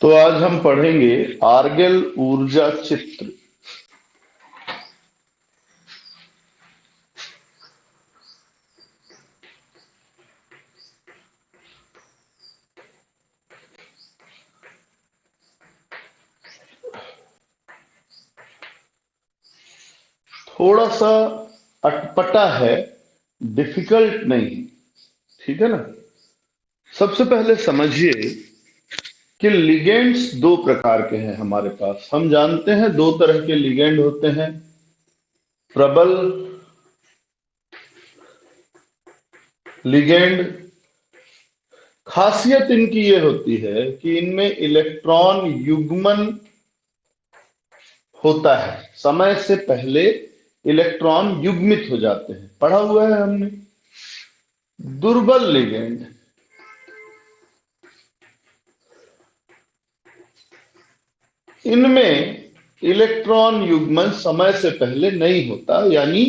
तो आज हम पढ़ेंगे आर्गेल ऊर्जा चित्र। थोड़ा सा अटपटा है, डिफिकल्ट नहीं। ठीक है ना। सबसे पहले समझिए कि लिगेंड्स दो प्रकार के हैं हमारे पास। हम जानते हैं दो तरह के लिगेंड होते हैं, प्रबल लिगेंड। खासियत इनकी ये होती है कि इनमें इलेक्ट्रॉन युग्मन होता है, समय से पहले इलेक्ट्रॉन युग्मित हो जाते हैं, पढ़ा हुआ है हमने। दुर्बल लिगेंड, इनमें इलेक्ट्रॉन युग्मन समय से पहले नहीं होता, यानी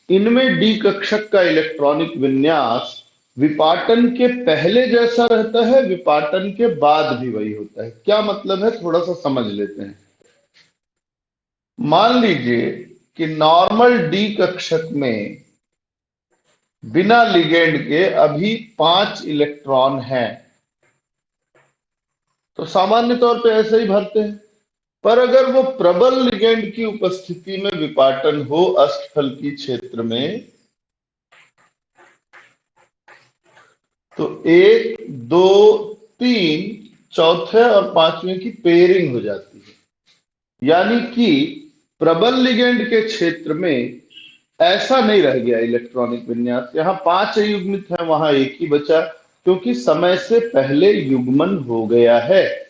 इनमें डी कक्षक का इलेक्ट्रॉनिक विन्यास विपाटन के पहले जैसा रहता है, विपाटन के बाद भी वही होता है। क्या मतलब है, थोड़ा सा समझ लेते हैं। मान लीजिए कि नॉर्मल डी कक्षक में बिना लिगेंड के अभी 5 इलेक्ट्रॉन हैं, तो सामान्य तौर पे ऐसे ही भरते हैं। पर अगर वो प्रबल लिगेंड की उपस्थिति में विपाटन हो अष्टफलकी क्षेत्र में, तो 1, 2, 3, चौथे और पांचवें की पेयरिंग हो जाती है। यानी कि प्रबल लिगेंड के क्षेत्र में ऐसा नहीं रह गया इलेक्ट्रॉनिक विन्यास, यहाँ 5 युग्मित है, वहां एक ही बचा, क्योंकि समय से पहले युग्मन हो गया है।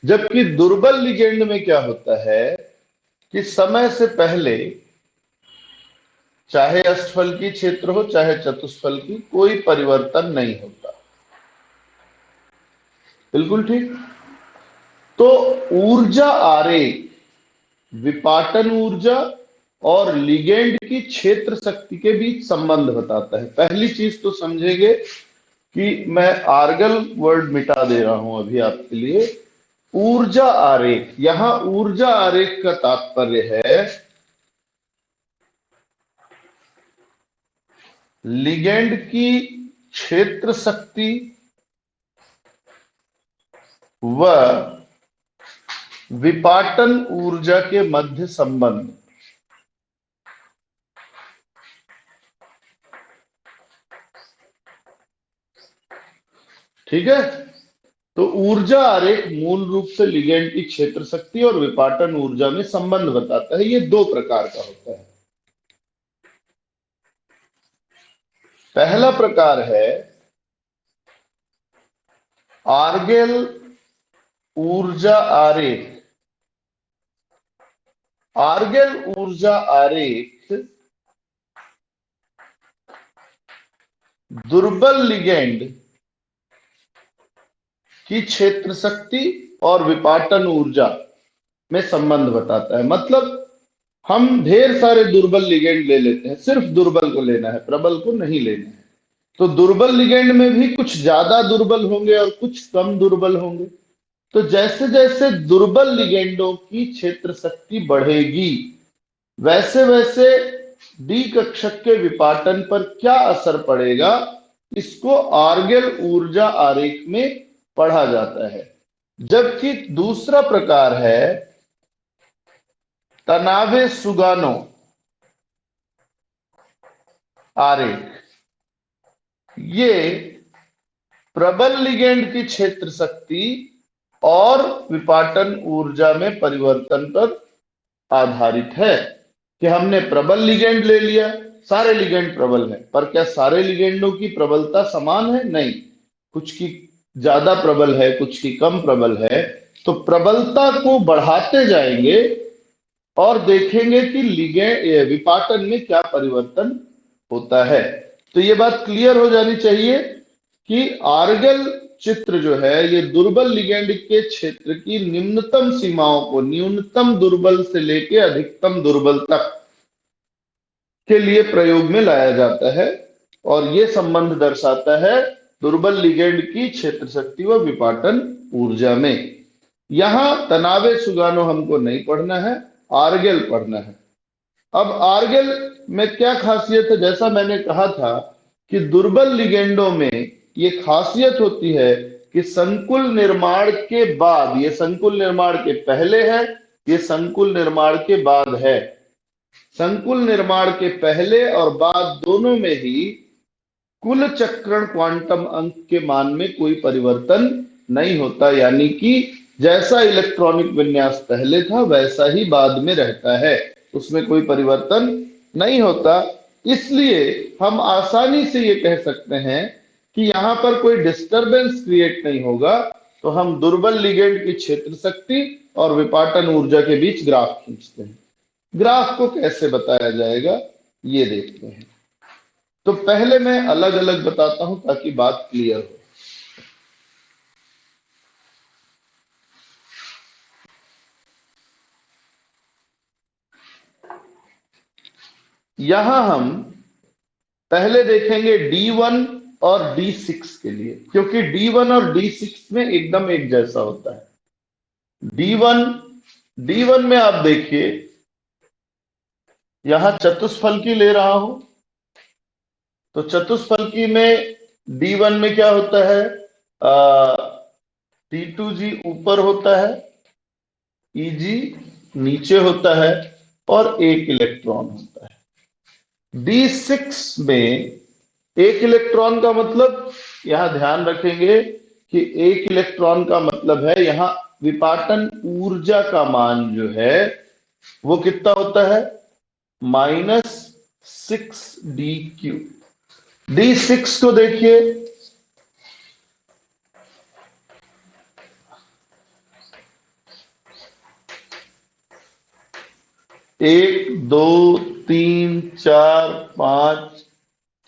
जबकि दुर्बल लिगेंड में क्या होता है कि समय से पहले, चाहे अष्टफलकी क्षेत्र हो चाहे चतुष्फलकी, कोई परिवर्तन नहीं होता। बिल्कुल ठीक। तो ऊर्जा आरेख विपाटन ऊर्जा और लिगेंड की क्षेत्र शक्ति के बीच संबंध बताता है। पहली चीज तो समझेंगे कि मैं आर्गल वर्ड मिटा दे रहा हूं अभी आपके लिए। ऊर्जा आरेख, यहां ऊर्जा आरेख का तात्पर्य है लिगेंड की क्षेत्र शक्ति व विपाटन ऊर्जा के मध्य संबंध। ठीक है। तो ऊर्जा आरेख मूल रूप से लिगेंड की क्षेत्र शक्ति और विपाटन ऊर्जा में संबंध बताता है। ये दो प्रकार का होता है। पहला प्रकार है आर्गेल ऊर्जा आरेख। आर्गेल ऊर्जा आरेख दुर्बल लिगेंड की क्षेत्र शक्ति और विपाटन ऊर्जा में संबंध बताता है। मतलब हम ढेर सारे दुर्बल लिगेंड ले लेते हैं, सिर्फ दुर्बल को लेना है, प्रबल को नहीं लेना है। तो दुर्बल लिगेंड में भी कुछ ज्यादा दुर्बल होंगे और कुछ कम दुर्बल होंगे। तो जैसे जैसे दुर्बल लिगेंडों की क्षेत्र शक्ति बढ़ेगी, वैसे वैसे डी कक्षक के विपाटन पर क्या असर पड़ेगा, इसको आर्गेल ऊर्जा आरेख में पढ़ा जाता है। जबकि दूसरा प्रकार है तनावे सुगानो आरेख। ये प्रबल लिगेंड की क्षेत्र शक्ति और विपाटन ऊर्जा में परिवर्तन पर आधारित है। कि हमने प्रबल लिगेंड ले लिया, सारे लिगेंड प्रबल हैं, पर क्या सारे लिगेंडों की प्रबलता समान है? नहीं, कुछ की ज्यादा प्रबल है, कुछ की कम प्रबल है। तो प्रबलता को बढ़ाते जाएंगे और देखेंगे कि लिगेंड विपाटन में क्या परिवर्तन होता है। तो ये बात क्लियर हो जानी चाहिए कि आर्गेल चित्र जो है ये दुर्बल लिगेंड के क्षेत्र की निम्नतम सीमाओं को, न्यूनतम दुर्बल से लेकर अधिकतम दुर्बल तक के लिए प्रयोग में लाया जाता है। और ये संबंध दर्शाता है दुर्बल लिगेंड की क्षेत्र शक्ति व विपाटन ऊर्जा में। यहां तनावे सुगानो हमको नहीं पढ़ना है, आर्गेल पढ़ना है। अब आर्गेल में क्या खासियत है, जैसा मैंने कहा था कि दुर्बल लिगेंडों में ये खासियत होती है कि संकुल निर्माण के बाद, ये संकुल निर्माण के पहले है, ये संकुल निर्माण के बाद है। संकुल निर्माण के पहले और बाद दोनों में ही कुल चक्रण क्वांटम अंक के मान में कोई परिवर्तन नहीं होता, यानी कि जैसा इलेक्ट्रॉनिक विन्यास पहले था वैसा ही बाद में रहता है, उसमें कोई परिवर्तन नहीं होता। इसलिए हम आसानी से ये कह सकते हैं कि यहां पर कोई डिस्टरबेंस क्रिएट नहीं होगा। तो हम दुर्बल लिगेंड की क्षेत्र शक्ति और विपाटन ऊर्जा के बीच ग्राफ खींचते हैं। ग्राफ को कैसे बताया जाएगा ये देखते हैं। तो पहले मैं अलग अलग बताता हूं ताकि बात क्लियर हो। यहां हम पहले देखेंगे D1 और D6 के लिए, क्योंकि D1 और D6 में एकदम एक जैसा होता है। D1 D1 में आप देखिए, यहां चतुष्फलकी ले रहा हूं, तो चतुष्फलकी में D1 में क्या होता है, T2G ऊपर होता है, EG नीचे होता है और एक इलेक्ट्रॉन होता है। D6 में एक इलेक्ट्रॉन का मतलब, यहां ध्यान रखेंगे कि एक इलेक्ट्रॉन का मतलब है यहां विपाटन ऊर्जा का मान जो है वो कितना होता है, -6 DQ। D6 को देखिए, 1 2 3 4 5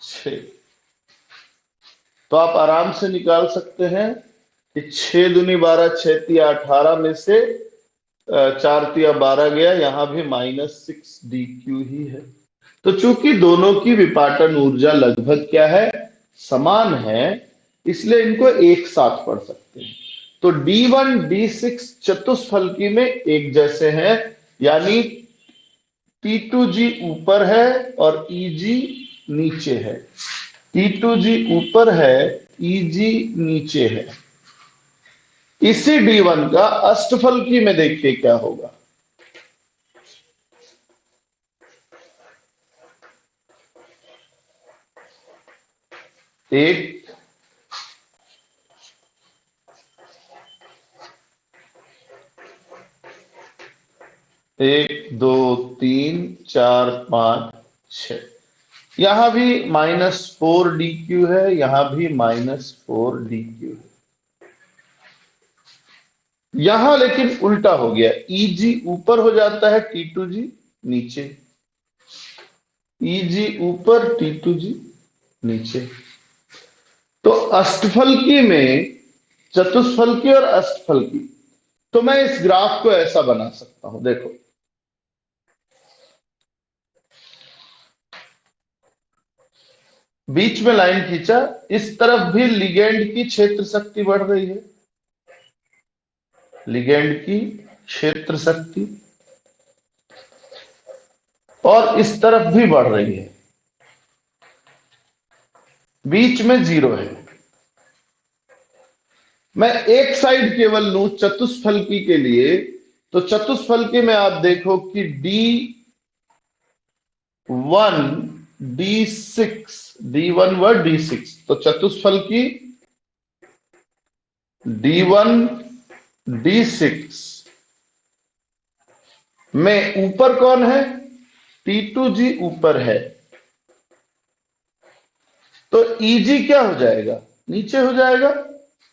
6। तो आप आराम से निकाल सकते हैं कि 6 दूनी 12, 6 तिया 18 में से 4 तिया 12 गया, यहां भी -6 DQ ही है। तो चूंकि दोनों की विपाटन ऊर्जा लगभग क्या है, समान है, इसलिए इनको एक साथ पढ़ सकते हैं। तो D1 D6 चतुष्फलकी में एक जैसे हैं, यानी T2G ऊपर है और EG नीचे है। T2G ऊपर है, EG नीचे है। इसी D1 का अष्टफलकी में देखिए क्या होगा। एक 1 2 3 4 5 6, यहां भी -4 DQ है, यहां भी -4 DQ है। यहां लेकिन उल्टा हो गया, EG ऊपर हो जाता है, T2G नीचे, EG ऊपर, T2G नीचे। तो अष्टफलकी में, चतुष्फलकी और अष्टफलकी, तो मैं इस ग्राफ को ऐसा बना सकता हूं, देखो। बीच में लाइन खींचा, इस तरफ भी लिगेंड की क्षेत्र शक्ति बढ़ रही है, लिगेंड की क्षेत्र शक्ति, और इस तरफ भी बढ़ रही है, बीच में 0 है। मैं एक साइड केवल लूं चतुष्फलकी के लिए, तो चतुष्फलकी में आप देखो कि D1 D6 तो चतुष्फलकी D1 D6 में ऊपर कौन है, T2G ऊपर है, तो EG क्या हो जाएगा, नीचे हो जाएगा।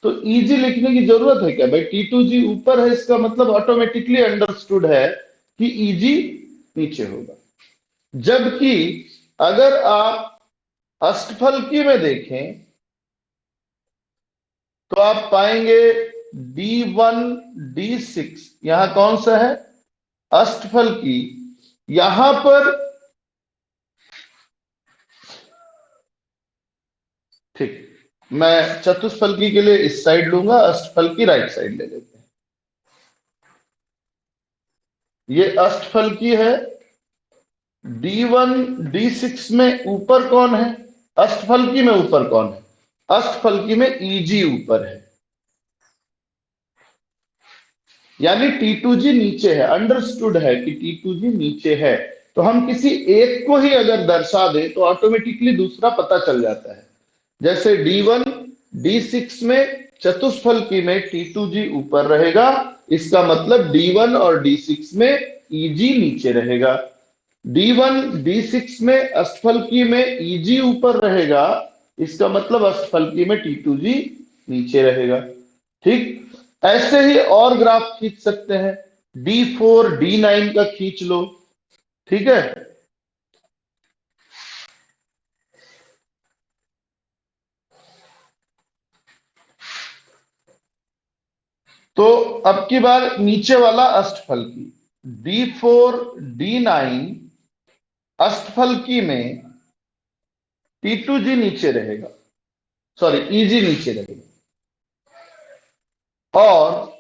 तो EG लिखने की जरूरत है क्या भाई, T2G ऊपर है, इसका मतलब ऑटोमेटिकली अंडरस्टूड है कि EG नीचे होगा। जबकि अगर आप अष्टफलकी में देखें तो आप पाएंगे D1 D6 यहां कौन सा है, अष्टफलकी, यहां पर, ठीक, मैं चतुष्फलकी के लिए इस साइड लूंगा, अष्टफलकी राइट साइड ले लेते हैं। ये अष्टफलकी है। D1 D6 में ऊपर कौन है? अष्टफलकी में ऊपर कौन है? अष्टफलकी में EG ऊपर है, यानी T2G नीचे है। अंडरस्टूड है कि T2G नीचे है। तो हम किसी एक को ही अगर दर्शा दें तो ऑटोमेटिकली दूसरा पता चल जाता है। जैसे D1 D6 में चतुष्फलकी में T2G ऊपर रहेगा, इसका मतलब D1 और D6 में EG नीचे रहेगा। D1 D6 में अष्टफलकी में EG ऊपर रहेगा, इसका मतलब अष्टफलकी में T2G नीचे रहेगा। ठीक, ऐसे ही और ग्राफ खींच सकते हैं। D4 D9 का खींच लो। ठीक है, तो अब की बार नीचे वाला अष्टफलकी D4 D9 अष्टफलकी में T2G नीचे रहेगा, सॉरी EG नीचे रहेगा। और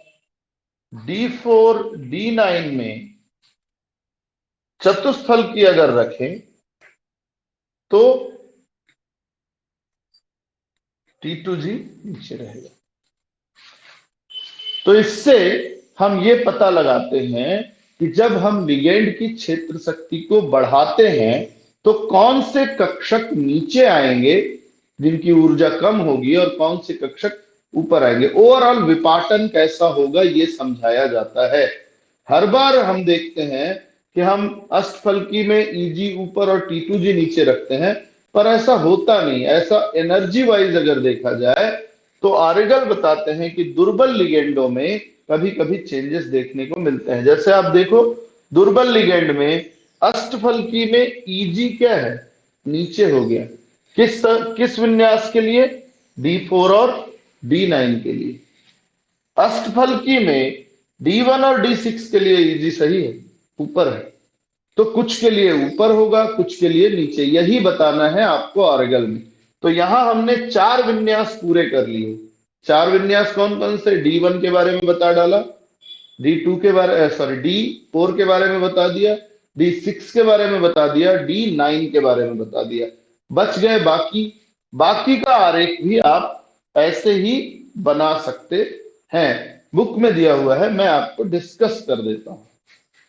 D4 D9 में चतुष्फलकी अगर रखें तो T2G नीचे रहेगा। तो इससे हम ये पता लगाते हैं कि जब हम लिगेंड की क्षेत्र शक्ति को बढ़ाते हैं तो कौन से कक्षक नीचे आएंगे जिनकी ऊर्जा कम होगी, और कौन से कक्षक ऊपर आएंगे। ओवरऑल विपाटन कैसा होगा ये समझाया जाता है। हर बार हम देखते हैं कि हम अष्टफलकी में EG ऊपर और T2G नीचे रखते हैं, पर ऐसा होता नहीं। ऐसा एनर्जी वाइज अगर देखा जाए तो आर्यगल बताते हैं कि दुर्बल लिगेंडों में कभी कभी चेंजेस देखने को मिलते हैं। जैसे आप देखो, दुर्बल लिगेंड में अष्टफलकी में EG क्या है? नीचे हो गया। किस किस विन्यास के लिए? D4 और D9 के लिए। अष्टफलकी में D1 और D6 के लिए EG सही है, ऊपर है। तो कुछ के लिए ऊपर होगा, कुछ के लिए नीचे, यही बताना है आपको आर्गल में। तो यहां हमने 4 विन्यास पूरे कर लिए। 4 विन्यास कौन कौन से? D1 के बारे में बता डाला, D2 के बारे, सॉरी D4 के बारे में बता दिया, D6 के बारे में बता दिया, D9 के बारे में बता दिया। बच गए बाकी। बाकी का आरेख भी आप ऐसे ही बना सकते हैं। बुक में दिया हुआ है, मैं आपको डिस्कस कर देता हूं।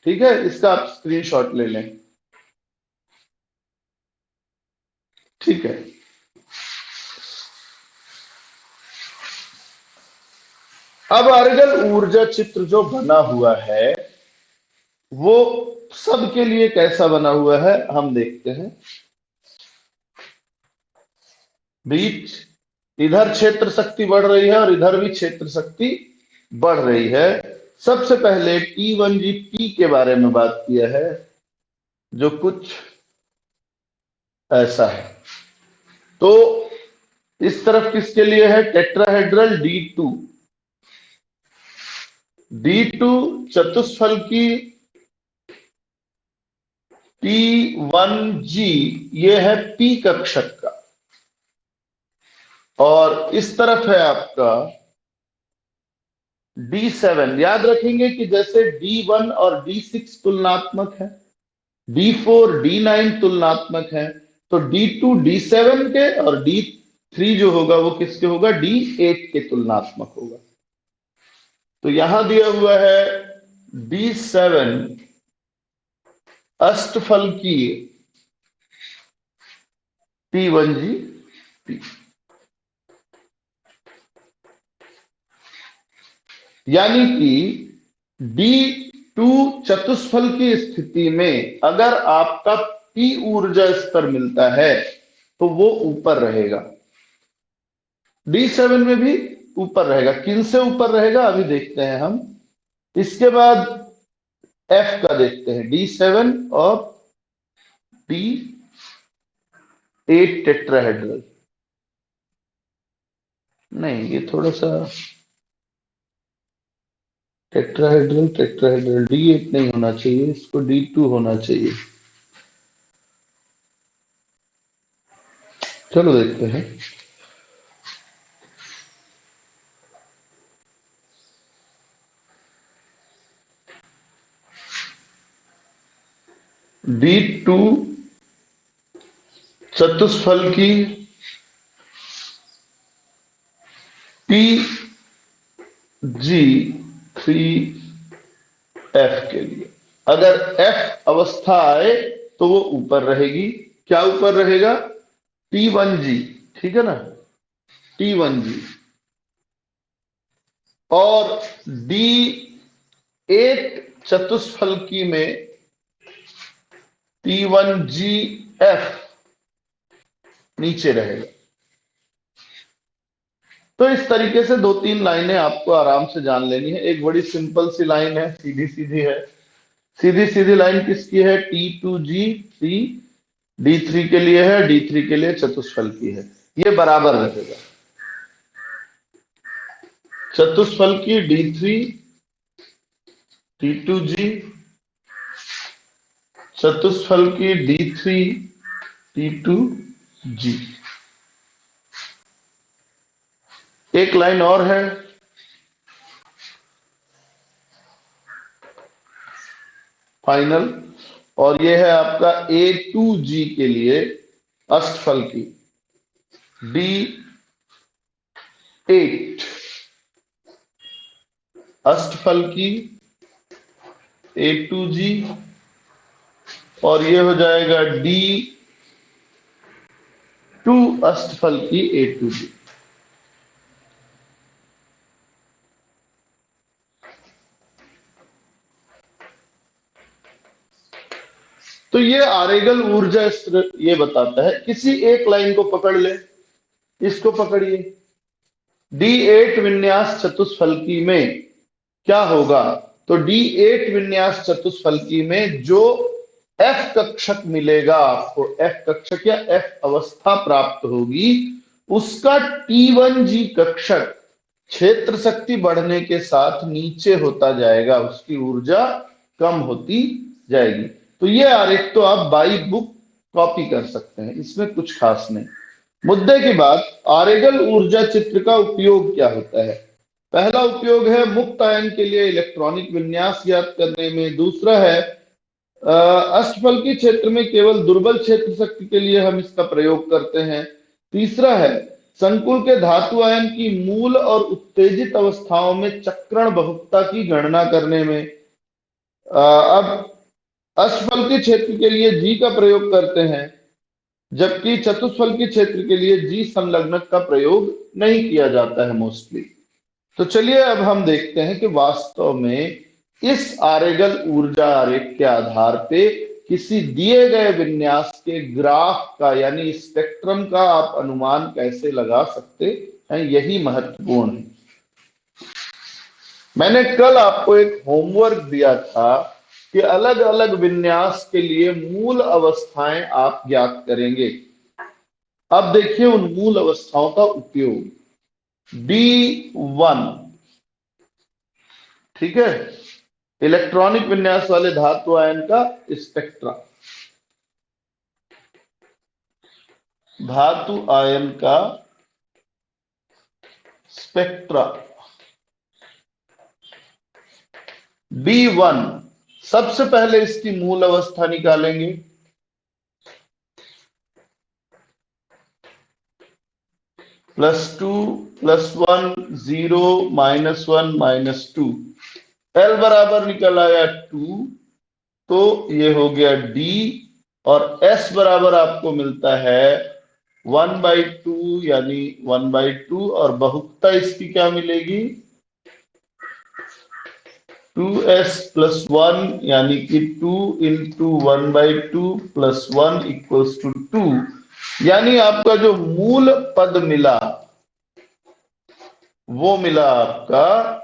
ठीक है, इसका आप स्क्रीनशॉट ले लें। ठीक है, अब अर्गल ऊर्जा चित्र जो बना हुआ है वो सबके लिए कैसा बना हुआ है हम देखते हैं। बीच, इधर क्षेत्र शक्ति बढ़ रही है और इधर भी क्षेत्र शक्ति बढ़ रही है। सबसे पहले T1G P के बारे में बात किया है, जो कुछ ऐसा है। तो इस तरफ किसके लिए है? Tetrahedral D2। D2 चतुष्फलकी T1G, ये है P कक्षक का। और इस तरफ है आपका D7। याद रखेंगे कि जैसे D1 और D6 तुलनात्मक है, D4 D9 तुलनात्मक है, तो D2 D7 के और D3 जो होगा वो किसके होगा? D8 के तुलनात्मक होगा। तो यहां दिया हुआ है D7 अष्टफलकीय T1G P, यानी कि D2 चतुष्फल की स्थिति में अगर आपका P ऊर्जा स्तर मिलता है तो वो ऊपर रहेगा। D7 में भी ऊपर रहेगा। किन से ऊपर रहेगा अभी देखते हैं हम। इसके बाद F का देखते हैं, D7 और D8 टेट्राहेड्रल। नहीं, ये थोड़ा सा टेट्राहेड्रल टेट्राहेड्रल D8 नहीं होना चाहिए, इसको D2 होना चाहिए। चलो देखते हैं। D2 चतुष्फल की TG3F के लिए अगर F अवस्था आए तो वो ऊपर रहेगी। क्या ऊपर रहेगा? T1G, ठीक है ना, T1G। और D8 चतुष्फलकी में T1GF नीचे रहेगा। तो इस तरीके से दो तीन लाइनें आपको आराम से जान लेनी है। एक बड़ी सिंपल सी लाइन है, सीधी सीधी है। सीधी सीधी लाइन किसकी है? T2G3 D3 के लिए है, D3 के लिए चतुष्फल की है। ये बराबर रहेगा। चतुष्फल की D3 T2G, चतुष्फल की D3 T2G। एक लाइन और है, फाइनल, और ये है आपका A2G के लिए अष्टफल की D8 अष्टफल की A2G, और ये हो जाएगा D2 अष्टफल की A2G। तो ये आरेगल ऊर्जा स्तर ये बताता है। किसी एक लाइन को पकड़ ले, इसको पकड़िए, D8 विन्यास चतुष्फलकी में क्या होगा? तो D8 विन्यास चतुष्फलकी में जो F कक्षक मिलेगा आपको, F कक्षक या F अवस्था प्राप्त होगी, उसका T1G कक्षक क्षेत्र शक्ति बढ़ने के साथ नीचे होता जाएगा, उसकी ऊर्जा कम होती जाएगी। तो ये आरेख तो आप बाई बुक कॉपी कर सकते हैं, इसमें कुछ खास नहीं। मुद्दे की बात, आरेगल ऊर्जा चित्र का उपयोग क्या होता है? पहला उपयोग है मुक्त आयन के लिए इलेक्ट्रॉनिक विन्यास ज्ञात करने में। दूसरा है अष्टफलकी क्षेत्र में केवल दुर्बल क्षेत्र शक्ति के लिए हम इसका प्रयोग करते हैं। तीसरा है संकुल के धातु आयन की मूल और उत्तेजित अवस्थाओं में चक्रण बहुलता की गणना करने में। अब अष्टफलकी क्षेत्र के लिए जी का प्रयोग करते हैं, जबकि चतुष्फलकी क्षेत्र के लिए जी संलग्नक का प्रयोग नहीं किया जाता है मोस्टली। तो चलिए अब हम देखते हैं कि वास्तव में इस आरेगल ऊर्जा आरेख के आधार पे किसी दिए गए विन्यास के ग्राफ का यानी स्पेक्ट्रम का आप अनुमान कैसे लगा सकते हैं, यही महत्वपूर्ण है। मैंने कल आपको एक होमवर्क दिया था कि अलग अलग विन्यास के लिए मूल अवस्थाएं आप ज्ञात करेंगे। अब देखिए उन मूल अवस्थाओं का उपयोग। D1, ठीक है, इलेक्ट्रॉनिक विन्यास वाले धातु आयन का स्पेक्ट्रा, धातु आयन का स्पेक्ट्रा। D1, सबसे पहले इसकी मूल अवस्था निकालेंगे। +2 +1 0 -1 -2, L बराबर निकल आया 2, तो ये हो गया D, और S बराबर आपको मिलता है 1/2 यानी 1/2, और बहुलता इसकी क्या मिलेगी? 2s + 1 यानी कि 2 × 1/2 + 1 = 2, यानी आपका जो मूल पद मिला वो मिला आपका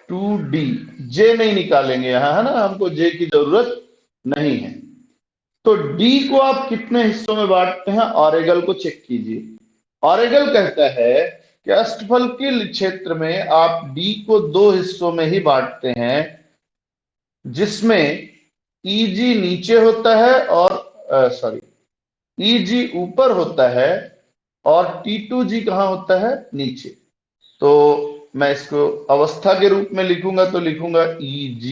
2D। J नहीं निकालेंगे यहां, है ना, हमको J की जरूरत नहीं है। तो D को आप कितने हिस्सों में बांटते हैं? ऑरेगल को चेक कीजिए। ऑरेगल कहता है कि अष्टफल के क्षेत्र में आप D को दो हिस्सों में ही बांटते हैं, जिसमें EG नीचे होता है और EG ऊपर होता है और T2G कहां होता है? नीचे। तो मैं इसको अवस्था के रूप में लिखूंगा तो लिखूंगा EG,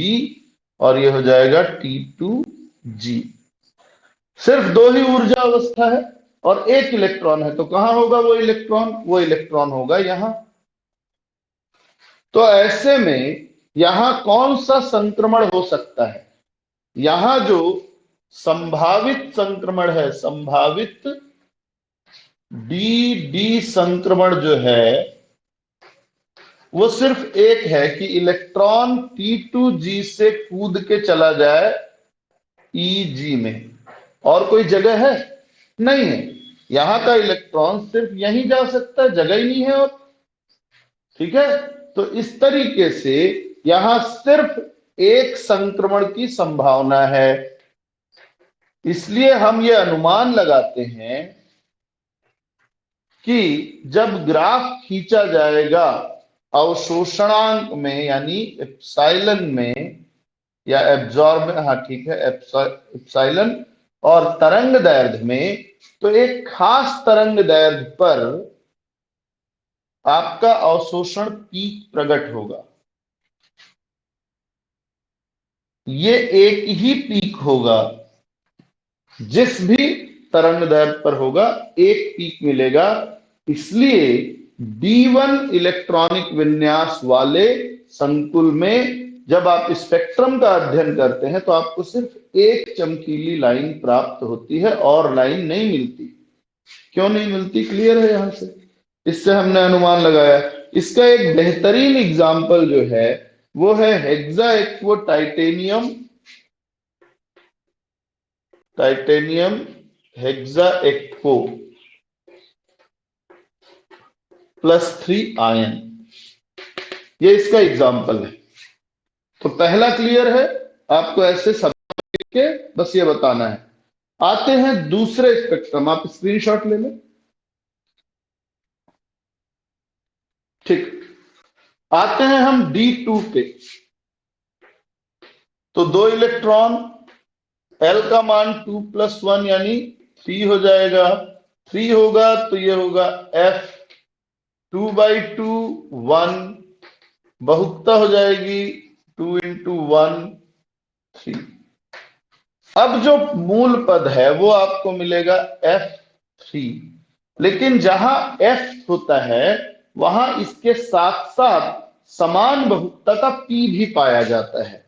और ये हो जाएगा T2G। सिर्फ दो ही ऊर्जा अवस्था है और एक इलेक्ट्रॉन है, तो कहां होगा वो इलेक्ट्रॉन? वो इलेक्ट्रॉन होगा यहां। तो ऐसे में यहां कौन सा संक्रमण हो सकता है? यहां जो संभावित संक्रमण है, संभावित डी डी संक्रमण जो है वो सिर्फ एक है कि इलेक्ट्रॉन T2G से कूद के चला जाए EG में। और कोई जगह है? नहीं है। यहां का इलेक्ट्रॉन सिर्फ यहीं जा सकता है, जगह ही नहीं है और। ठीक है, तो इस तरीके से यहां सिर्फ एक संक्रमण की संभावना है। इसलिए हम ये अनुमान लगाते हैं कि जब ग्राफ खींचा जाएगा अवशोषणांक में यानी एप्सिलॉन में या एब्जॉर्ब, हाँ ठीक है, एप्सिलॉन और तरंग दैर्ध्य में, तो एक खास तरंग दैर्ध्य पर आपका अवशोषण पीक प्रकट होगा। ये एक ही पीक होगा, जिस भी तरंग दैर्ध्य पर होगा एक पीक मिलेगा। इसलिए D1 इलेक्ट्रॉनिक विन्यास वाले संकुल में जब आप स्पेक्ट्रम का अध्ययन करते हैं तो आपको सिर्फ एक चमकीली लाइन प्राप्त होती है और लाइन नहीं मिलती। क्यों नहीं मिलती? क्लियर है यहां से? इससे हमने अनुमान लगाया। इसका एक बेहतरीन एग्जाम्पल जो है वो है hexa aquo titanium, titanium hexa aquo +3 ion. ये इसका एग्जाम्पल है। तो पहला क्लियर है, आपको ऐसे सब के बस ये बताना है। आते हैं दूसरे स्पेक्ट्रम, आप स्क्रीनशॉट ले लें। ठीक, आते हैं हम D2 पे। तो दो इलेक्ट्रॉन, L का मान 2+1 यानी 3 हो जाएगा। 3 होगा तो ये होगा F 2/2 1, बहुकता हो जाएगी 2 × 1 3। अब जो मूल पद है वो आपको मिलेगा F3, लेकिन जहां F होता है वहां इसके साथ साथ समान बहुकता का P भी पाया जाता है।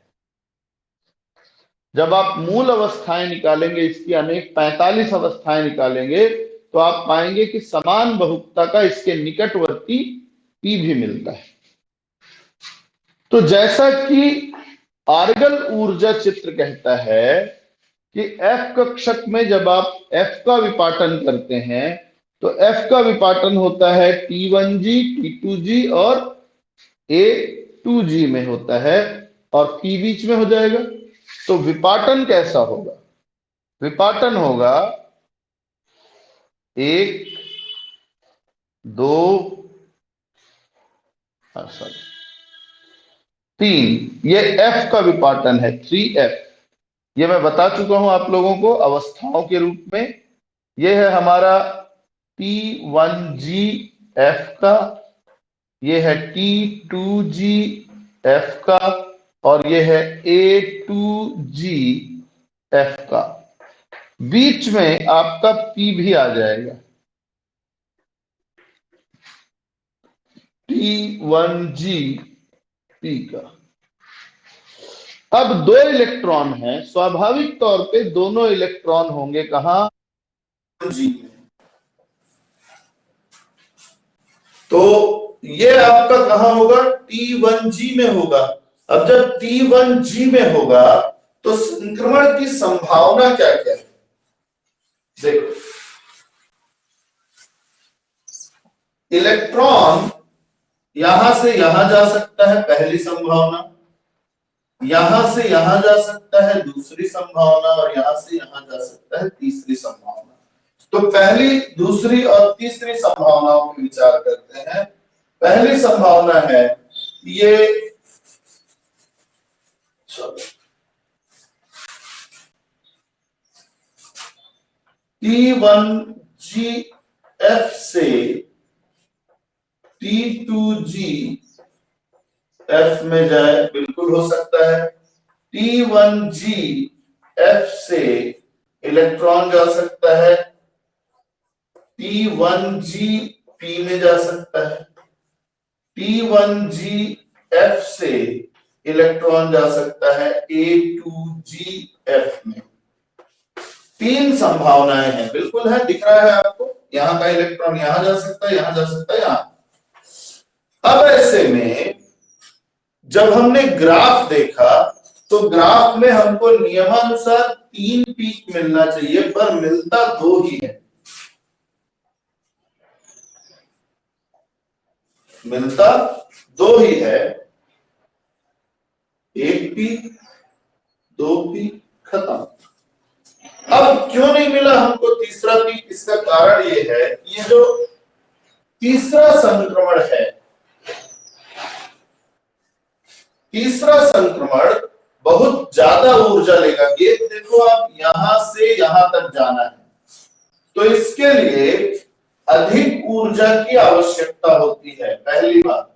जब आप मूल अवस्थाएं निकालेंगे, इसकी अनेक 45 अवस्थाएं निकालेंगे, तो आप पाएंगे कि समान बहुकता का इसके निकटवर्ती P भी मिलता है। तो जैसा कि आर्गन ऊर्जा चित्र कहता है कि F कक्षक में जब आप F का विपाटन करते हैं तो F का विपाटन होता है T1G, T2G और A2G में होता है और P बीच में हो जाएगा। तो विपाटन कैसा होगा? विपाटन होगा 1 2 3, ये F का विपाटन है 3F। ये मैं बता चुका हूं आप लोगों को अवस्थाओं के रूप में। ये है हमारा T1G F का, ये है T2G F का और ये है A2G F का। बीच में आपका P भी आ जाएगा, T1G P का। अब दो इलेक्ट्रॉन हैं, स्वाभाविक तौर पे दोनों इलेक्ट्रॉन होंगे कहां? G में। तो ये आपका कहां होगा? T1G में होगा। अब जब T1G में होगा तो संक्रमण की संभावना क्या क्या है? देखो, इलेक्ट्रॉन यहां से यहां जा सकता है, पहली संभावना। यहां से यहां जा सकता है, दूसरी संभावना। और यहां से यहां जा सकता है, तीसरी संभावना। तो पहली, दूसरी और तीसरी संभावनाओं पर विचार करते हैं। पहली संभावना है ये T1GF से T2GF में जाए, बिल्कुल हो सकता है। T1GF से इलेक्ट्रॉन जा सकता है T1G P में जा सकता है, T1G F से इलेक्ट्रॉन जा सकता है A2G F में। तीन संभावनाएं हैं, बिल्कुल है, दिख रहा है आपको, यहां का इलेक्ट्रॉन यहां जा सकता है, यहां जा सकता है, यहां। अब ऐसे में जब हमने ग्राफ देखा तो ग्राफ में हमको नियमानुसार 3 पीक मिलना चाहिए, पर मिलता 2 ही है, मिलता 2 ही है, 1 पीक 2 पीक, खत्म। अब क्यों नहीं मिला हमको तीसरा पीक? इसका कारण ये है, ये जो तीसरा संक्रमण है, तीसरा संक्रमण बहुत ज्यादा ऊर्जा लेगा। ये देखो आप, यहां से यहां तक जाना है, तो इसके लिए अधिक ऊर्जा की आवश्यकता होती है। पहली बात,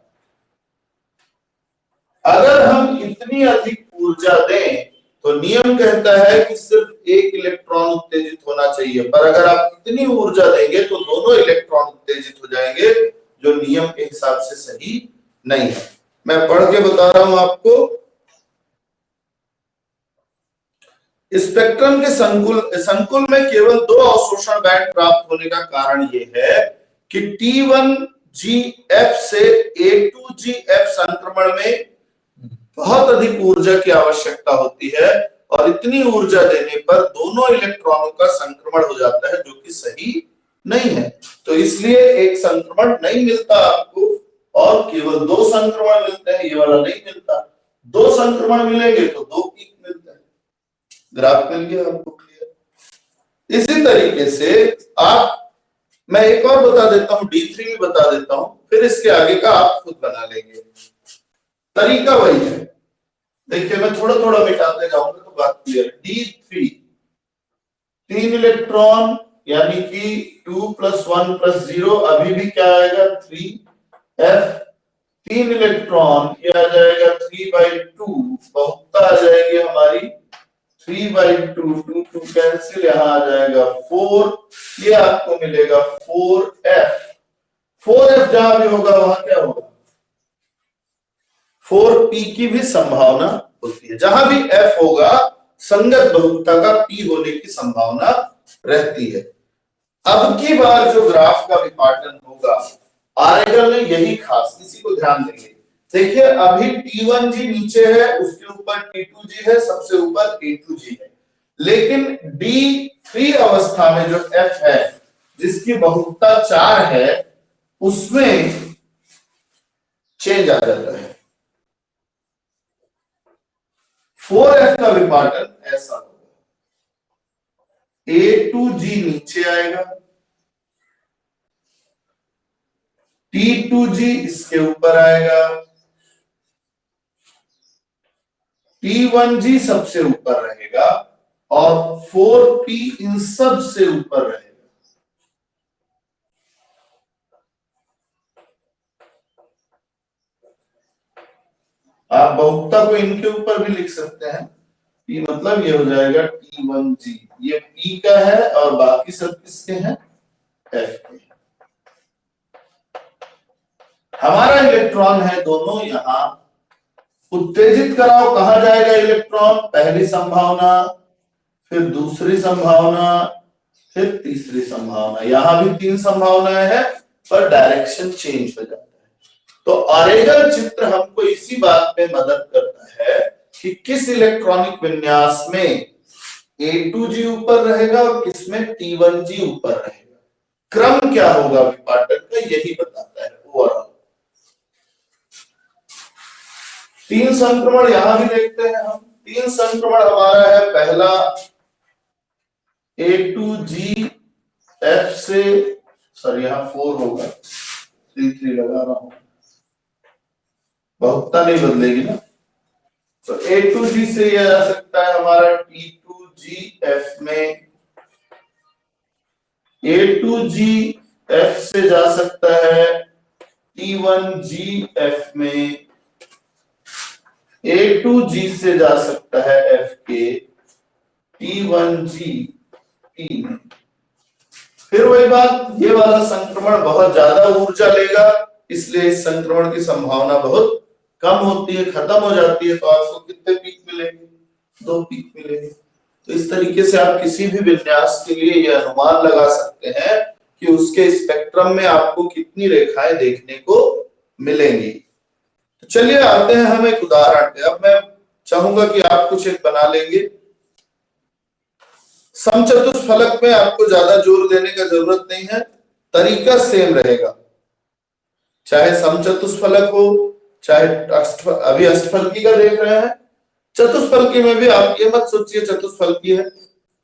अगर हम इतनी अधिक ऊर्जा दें तो नियम कहता है कि सिर्फ एक इलेक्ट्रॉन उत्तेजित होना चाहिए, पर अगर आप इतनी ऊर्जा देंगे तो दोनों इलेक्ट्रॉन उत्तेजित हो जाएंगे, जो नियम के हिसाब से सही नहीं है। मैं पढ़ के बता रहा हूं आपको। स्पेक्ट्रम के संकुल में केवल 2 अवशोषण बैंड प्राप्त होने का कारण यह है कि T1GF से A2GF संक्रमण में बहुत अधिक ऊर्जा की आवश्यकता होती है, और इतनी ऊर्जा देने पर दोनों इलेक्ट्रॉनों का संक्रमण हो जाता है, जो कि सही नहीं है। तो इसलिए एक संक्रमण नहीं मिलता आपको, और केवल 2 संक्रमण मिलते हैं, ये वाला नहीं मिलता। 2 संक्रमण मिलेंगे तो 2 पीक मिलते हैं। ग्राफ मिल गया आपको क्लियर? इसी तरीके से मैं एक और बता देता हूं, D3 भी बता देता हूं, फिर इसके आगे का आप खुद बना लेंगे। तरीका वही है, देखिए मैं थोड़ा थोड़ा मिटाते जाऊंगा तो बात क्लियर है। D3 3 इलेक्ट्रॉन, यानी कि 2 + 1 + 0, अभी भी क्या आएगा 3F। 3 इलेक्ट्रॉन, ये आ जाएगा 3/2, बहुता आ जाएगी हमारी 3/2, 2 2 कैंसिल, यहां आ जाएगा 4, ये आपको मिलेगा 4F। 4F जहां भी होगा वहां क्या होगा, 4P की भी संभावना होती है। जहां भी F होगा संगत बहुलता का P होने की संभावना रहती है। अब की बार जो ग्राफ का विपाटन होगा, आरेगल ने यही खास, इसी को ध्यान देंगे। देखिए अभी T1G नीचे है, उसके ऊपर T2G है, सबसे ऊपर A2G है, लेकिन D3 अवस्था में जो F है, जिसकी बहुलता 4 है, उसमें चेंज आ जाता है। 4F का विपाटन ऐसा होगा, A2G नीचे आएगा, T2G इसके ऊपर आएगा, T1G सबसे ऊपर रहेगा, और 4P इन सब से ऊपर रहेगा। आप बहुलता को इनके ऊपर भी लिख सकते हैं, P मतलब ये हो जाएगा T1G, ये P का है, और बाकी सब किसके हैं, F के। हमारा इलेक्ट्रॉन है दोनों यहां, उत्तेजित कराओ, कहा जाएगा इलेक्ट्रॉन, पहली संभावना, फिर दूसरी संभावना, फिर तीसरी संभावना। यहां भी 3 संभावनाएं हैं, पर डायरेक्शन चेंज हो जाता है। तो आरेगल चित्र हमको इसी बात में मदद करता है कि किस इलेक्ट्रॉनिक विन्यास में A2G ऊपर रहेगा और किसमें T1G ऊपर रहेगा, क्रम क्या होगा विपाटन का, यही बताता है ओवरऑल। 3 संक्रमण यहां भी देखते हैं हम। 3 संक्रमण हमारा है, पहला A2G F से, सॉरी यहां 4 होगा, 3 लगा रहा हूं, बहुलता नहीं बदलेगी ना, तो A2G से यह आ सकता है हमारा T2GF में, A2GF से जा सकता है T1GF में, A2G से जा सकता है F के T1G P में। फिर वही बात, ये वाला संक्रमण बहुत ज्यादा ऊर्जा लेगा, इसलिए इस संक्रमण की संभावना बहुत कम होती है, खत्म हो जाती है। तो आपको कितने पीक मिलेंगे? 2 पीक मिलेंगे। तो इस तरीके से आप किसी भी विन्यास के लिए यह अनुमान लगा सकते हैं कि उसके स्पेक्ट्रम में आपको कितनी रेखाएं देखने को मिलेंगी। तो चलिए आते हैं हम एक उदाहरण पे। अब मैं चाहूंगा कि आप कुछ एक बना लेंगे। समचतुष्फलक में आपको ज्यादा जोर देने का जरूरत नहीं है, तरीका सेम रहेगा, चाहे समचतुष्फलक हो चाहे अभी अष्टफलकी का देख रहे हैं। चतुष्फलकी में भी आप ये मत सोचिए चतुष्फलकी है,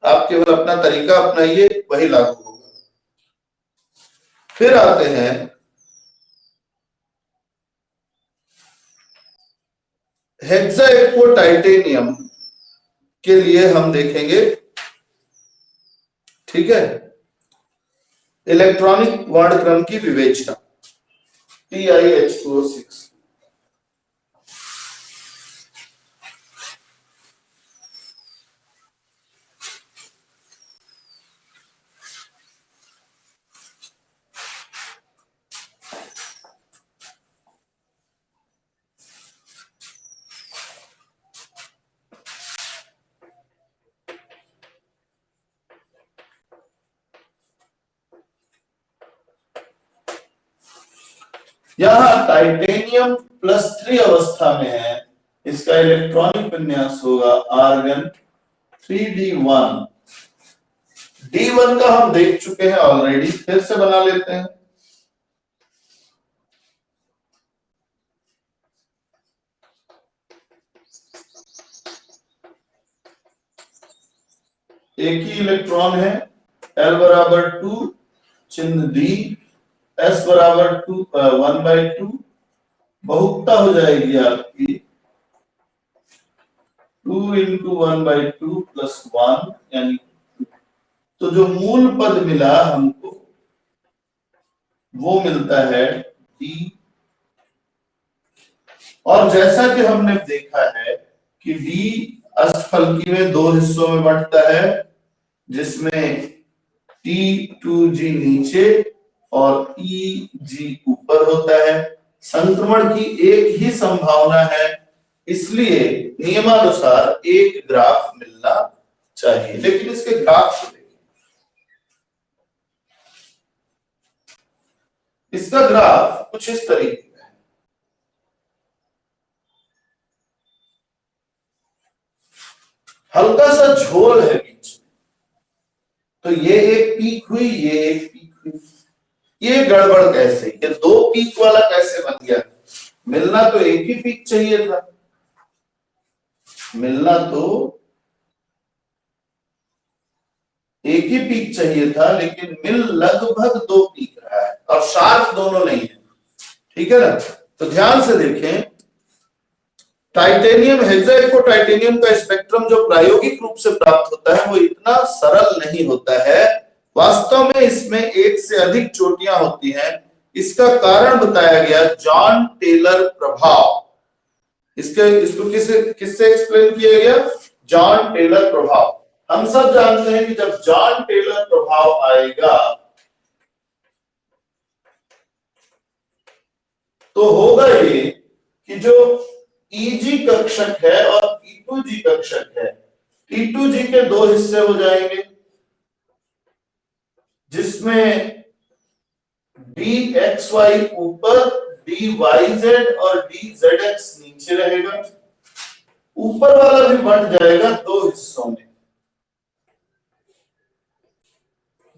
आप केवल अपना तरीका अपनाइए, वही लागू होगा। फिर आते हैं हेक्साइक्वोटाइटेनियम के लिए, हम देखेंगे, ठीक है, इलेक्ट्रॉनिक वर्णक्रम की विवेचना TiH2O6। यहां टाइटेनियम +3 अवस्था में है, इसका इलेक्ट्रॉनिक विन्यास होगा आर्गन 3D1। D1 का हम देख चुके हैं ऑलरेडी, फिर से बना लेते हैं। एक ही इलेक्ट्रॉन है, L बराबर 2, चिन्ह D, S बराबर 1/2, बहुता हो जाएगी आपकी 2 × 1/2 + 1 यानी, तो जो मूल पद मिला हमको वो मिलता है D। और जैसा कि हमने देखा है कि D अष्टफलकी में 2 हिस्सों में बंटता है, जिसमें T2G नीचे और EG ऊपर होता है। संक्रमण की एक ही संभावना है, इसलिए नियमानुसार एक ग्राफ मिलना चाहिए। लेकिन इसके ग्राफ को देखिए, इसका ग्राफ कुछ इस तरीके का है। हल्का सा झोल है बीच में, तो ये एक पीक हुई, ये एक पीक हुई। ये गड़बड़ कैसे, ये 2 पीक वाला कैसे बन गया? मिलना तो एक ही पीक चाहिए था, मिलना तो एक ही पीक चाहिए था, लेकिन मिल लगभग 2 पीक रहा है, और शार्प दोनों नहीं है, ठीक है ना। तो ध्यान से देखें, टाइटेनियम, हेक्साइक्वोटाइटेनियम का स्पेक्ट्रम जो प्रायोगिक रूप से प्राप्त होता है वो इतना सरल नहीं होता है। वास्तव में इसमें एक से अधिक चोटियां होती हैं। इसका कारण बताया गया जॉन टेलर प्रभाव। इसको किससे एक्सप्लेन किया गया? जॉन टेलर प्रभाव। हम सब जानते हैं कि जब जॉन टेलर प्रभाव आएगा तो होगा ये कि जो EG कक्षक है और T2G कक्षक है, T2G के 2 हिस्से हो जाएंगे, जिसमें DXY ऊपर, DYZ और DZX नीचे रहेगा। ऊपर वाला भी बंट जाएगा 2 हिस्सों में,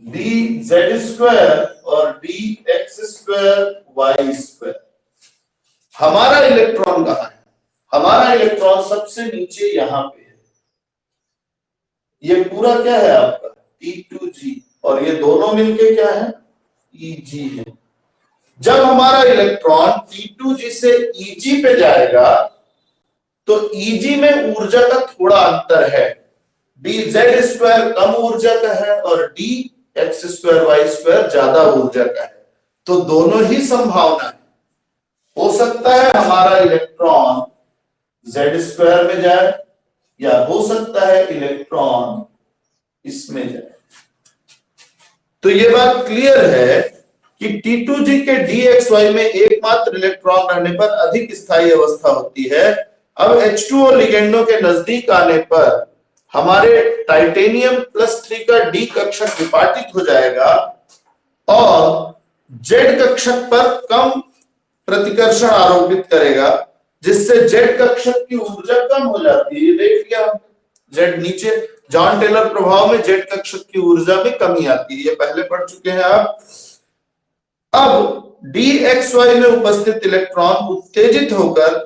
DZ² और DX²Y²। हमारा इलेक्ट्रॉन कहां है? हमारा इलेक्ट्रॉन सबसे नीचे यहां पे है। ये पूरा क्या है आपका? T2G, और ये दोनों मिलके क्या है? EG है। जब हमारा इलेक्ट्रॉन T2G से EG पे जाएगा तो EG में ऊर्जा का थोड़ा अंतर है, DZ² कम ऊर्जा का है और DX²Y² ज्यादा ऊर्जा का है। तो दोनों ही संभावना है, हो सकता है हमारा इलेक्ट्रॉन Z² में जाए, या हो सकता है इलेक्ट्रॉन इसमें जाए। तो ये बात क्लियर है कि T2G के DXY में एकमात्र इलेक्ट्रॉन रहने पर अधिक स्थायी अवस्था होती है। अब H2O लिगेंडों के नजदीक आने पर हमारे टाइटेनियम +3 का D कक्षक विपाटित हो जाएगा और Z कक्षक पर कम प्रतिकर्षण आरोपित करेगा, जिससे Z कक्षक की ऊर्जा कम हो जाती है। देख लिया, Z नीचे जॉन टेलर प्रभाव में Z कक्षक की ऊर्जा में कमी आती है, ये पहले पढ़ चुके हैं आप। अब DXY में उपस्थित इलेक्ट्रॉन उत्तेजित होकर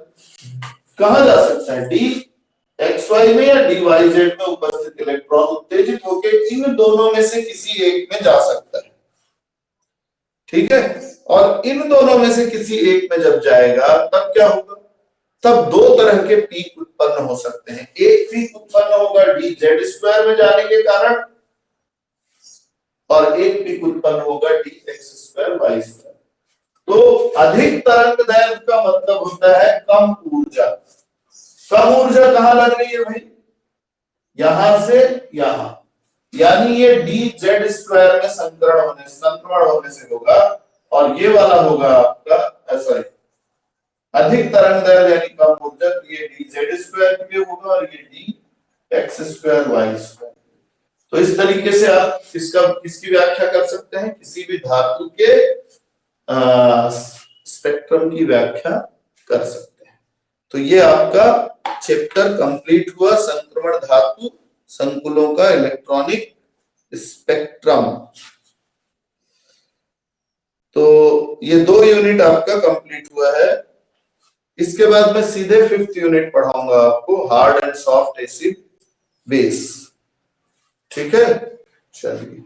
कहा जा सकता है, DXY में या DYZ में उपस्थित इलेक्ट्रॉन उत्तेजित होकर इन दोनों में से किसी एक में जा सकता है, ठीक है। और इन दोनों में से किसी एक में जब जाएगा तब क्या होगा, तब दो तरह के पीक उत्पन्न हो सकते हैं। एक पीक उत्पन्न होगा DZ² में जाने के कारण और एक पीक उत्पन्न होगा DX²Y²। तो अधिक तरंग दैर्ध्य का मतलब होता है कम ऊर्जा। कम ऊर्जा कहां लग रही है भाई, यहां से यहां, यानी ये DZ² में संक्रमण होने से होगा और ये वाला होगा आपका सॉरी अधिक तरंग दैर्ध्य यानी कम ऊर्जा, ये DZ² के लिए होगा और ये DX²Y²। तो इस तरीके से आप इसकी व्याख्या कर सकते हैं, किसी भी धातु के स्पेक्ट्रम की व्याख्या कर सकते हैं। तो ये आपका चैप्टर कंप्लीट हुआ, संक्रमण धातु संकुलों का इलेक्ट्रॉनिक स्पेक्ट्रम। तो ये 2 यूनिट आपका कंप्लीट हुआ है। इसके बाद मैं सीधे 5th यूनिट पढ़ाऊंगा आपको, hard and soft acid base, ठीक है। चलिए।